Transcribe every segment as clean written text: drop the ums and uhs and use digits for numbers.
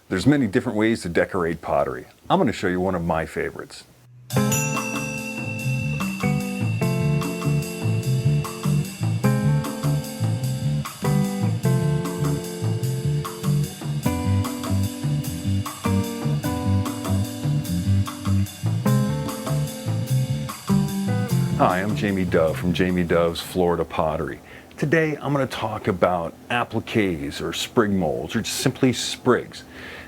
There's many different ways to decorate pottery. I'm going to show you one of my favorites. Hi, I'm Jamie Dove from Jamie Dove's Florida Pottery. Today I'm going to talk about appliques or sprig molds, or just simply sprigs.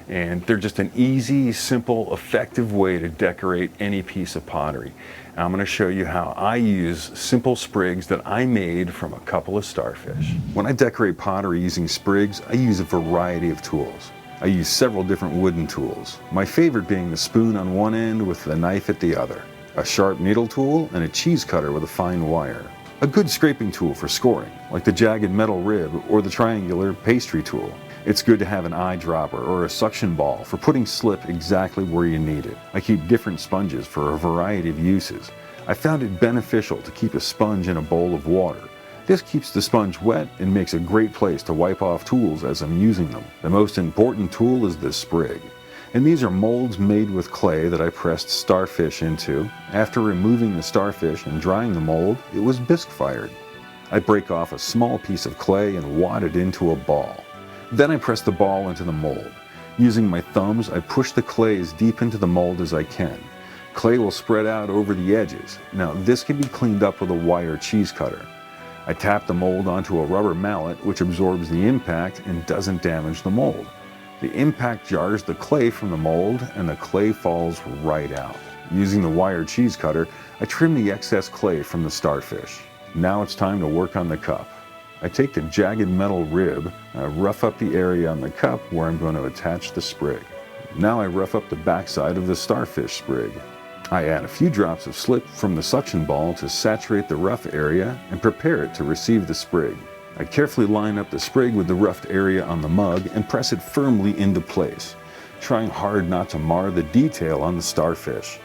And they're just an easy, simple, effective way to decorate any piece of pottery. And I'm going to show you how I use simple sprigs that I made from a couple of starfish. When I decorate pottery using sprigs, I use a variety of tools. I use several different wooden tools, my favorite being the spoon on one end with the knife at the other, a sharp needle tool, and a cheese cutter with a fine wire. A good scraping tool for scoring, like the jagged metal rib or the triangular pastry tool. It's good to have an eyedropper or a suction ball for putting slip exactly where you need it. I keep different sponges for a variety of uses. I found it beneficial to keep a sponge in a bowl of water. This keeps the sponge wet and makes a great place to wipe off tools as I'm using them. The most important tool is the sprig. And these are molds made with clay that I pressed starfish into. After removing the starfish and drying the mold, it was bisque fired. I break off a small piece of clay and wad it into a ball. Then I press the ball into the mold. Using my thumbs, I push the clay as deep into the mold as I can. Clay will spread out over the edges. Now this can be cleaned up with a wire cheese cutter. I tap the mold onto a rubber mallet which absorbs the impact and doesn't damage the mold. The impact jars the clay from the mold and the clay falls right out. Using the wire cheese cutter, I trim the excess clay from the starfish. Now it's time to work on the cup. I take the jagged metal rib, I rough up the area on the cup where I'm going to attach the sprig. Now I rough up the backside of the starfish sprig. I add a few drops of slip from the suction ball to saturate the rough area and prepare it to receive the sprig. I carefully line up the sprig with the roughed area on the mug and press it firmly into place, trying hard not to mar the detail on the starfish.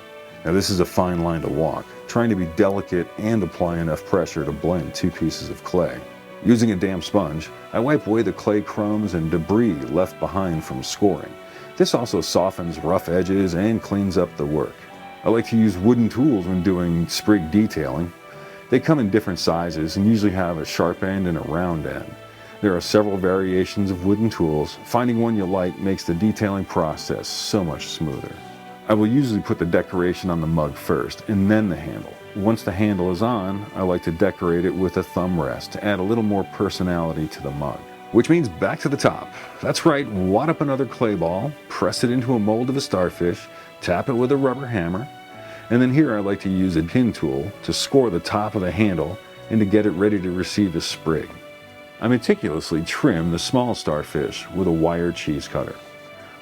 Now this is a fine line to walk, trying to be delicate and apply enough pressure to blend two pieces of clay. Using a damp sponge, I wipe away the clay crumbs and debris left behind from scoring. This also softens rough edges and cleans up the work. I like to use wooden tools when doing sprig detailing. They come in different sizes and usually have a sharp end and a round end. There are several variations of wooden tools. Finding one you like makes the detailing process so much smoother. I will usually put the decoration on the mug first and then the handle. Once the handle is on, I like to decorate it with a thumb rest to add a little more personality to the mug. Which means back to the top. That's right, wad up another clay ball, press it into a mold of a starfish, tap it with a rubber hammer, and then here I like to use a pin tool to score the top of the handle and to get it ready to receive a sprig. I meticulously trim the small starfish with a wire cheese cutter.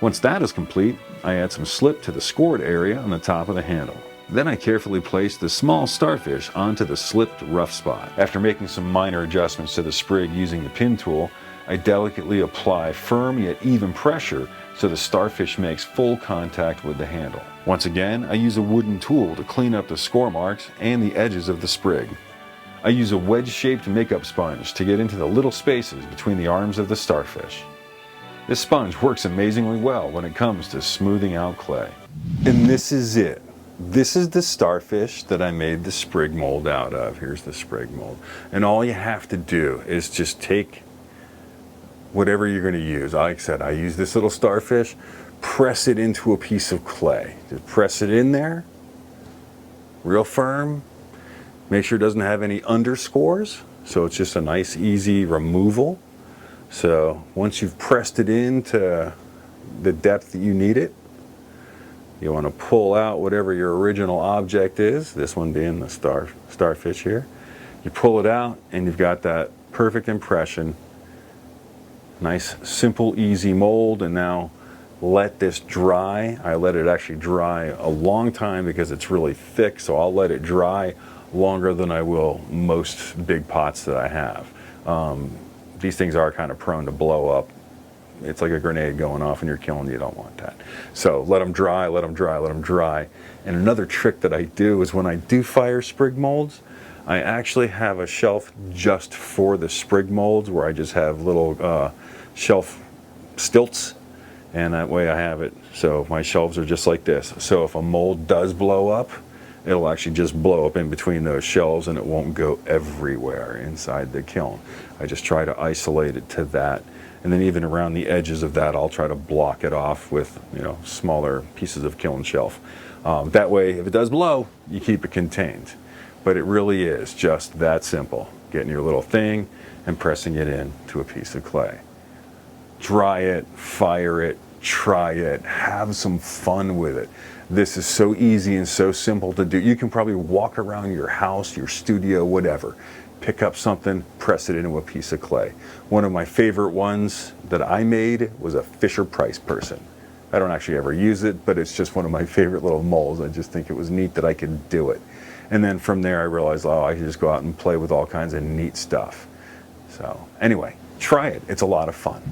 Once that is complete, I add some slip to the scored area on the top of the handle. Then I carefully place the small starfish onto the slipped rough spot. After making some minor adjustments to the sprig using the pin tool, I delicately apply firm yet even pressure so the starfish makes full contact with the handle. Once again, I use a wooden tool to clean up the score marks and the edges of the sprig. I use a wedge-shaped makeup sponge to get into the little spaces between the arms of the starfish. This sponge works amazingly well when it comes to smoothing out clay. And this is it. This is the starfish that I made the sprig mold out of. Here's the sprig mold. And all you have to do is just take whatever you're going to use. Like I said, I use this little starfish, press it into a piece of clay. Just press it in there, real firm. Make sure it doesn't have any underscores, so it's just a nice easy removal. So once you've pressed it into the depth that you need it, you want to pull out whatever your original object is, this one being the starfish here. You pull it out and you've got that perfect impression. Nice, simple, easy mold, and now let this dry. I let it actually dry a long time because it's really thick, so I'll let it dry longer than I will most big pots that I have. These things are kind of prone to blow up. It's like a grenade going off in your kiln. You don't want that. So let them dry, let them dry, let them dry. And another trick that I do is when I do fire sprig molds, I actually have a shelf just for the sprig molds where I just have little shelf stilts, and that way I have it. So my shelves are just like this. So if a mold does blow up, it'll actually just blow up in between those shelves and it won't go everywhere inside the kiln. I just try to isolate it to that. And then even around the edges of that, I'll try to block it off with, smaller pieces of kiln shelf. That way, if it does blow, you keep it contained. But it really is just that simple. Getting your little thing and pressing it into a piece of clay. Dry it, fire it, try it, have some fun with it. This is so easy and so simple to do. You can probably walk around your house, your studio, whatever. Pick up something, press it into a piece of clay. One of my favorite ones that I made was a Fisher-Price person. I don't actually ever use it, but it's just one of my favorite little molds. I just think it was neat that I could do it. And then from there I realized, I can just go out and play with all kinds of neat stuff. So anyway, try it. It's a lot of fun.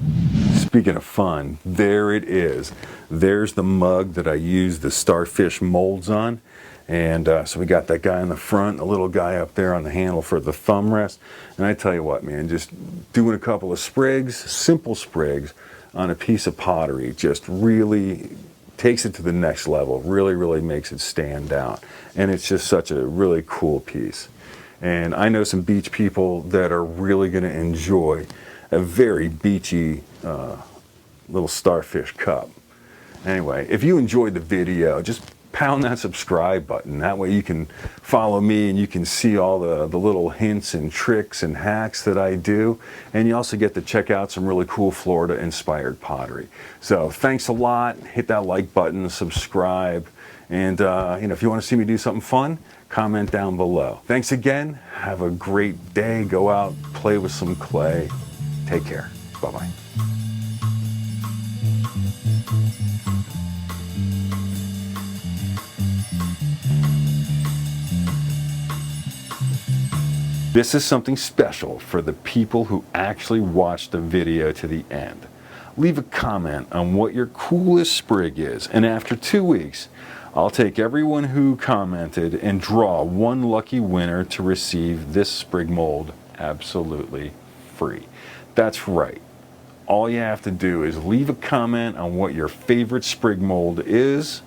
Speaking of fun, there it is. There's the mug that I used the starfish molds on. And so we got that guy in the front, a little guy up there on the handle for the thumb rest. And I tell you what, man, just doing a couple of sprigs, simple sprigs, on a piece of pottery just really takes it to the next level, really makes it stand out. And it's just such a really cool piece. And I know some beach people that are really going to enjoy a very beachy little starfish cup. Anyway, if you enjoyed the video, just pound that subscribe button. That way you can follow me and you can see all the little hints and tricks and hacks that I do. And you also get to check out some really cool Florida inspired pottery. So thanks a lot. Hit that like button, subscribe. And if you want to see me do something fun, comment down below. Thanks again. Have a great day. Go out, play with some clay. Take care. Bye-bye. This is something special for the people who actually watch the video to the end. Leave a comment on what your coolest sprig is, and after 2 weeks, I'll take everyone who commented and draw one lucky winner to receive this sprig mold absolutely free. That's right. All you have to do is leave a comment on what your favorite sprig mold is,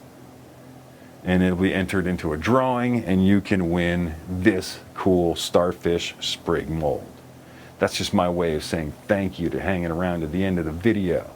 and it'll be entered into a drawing and you can win this cool starfish sprig mold. That's just my way of saying thank you to hanging around to the end of the video.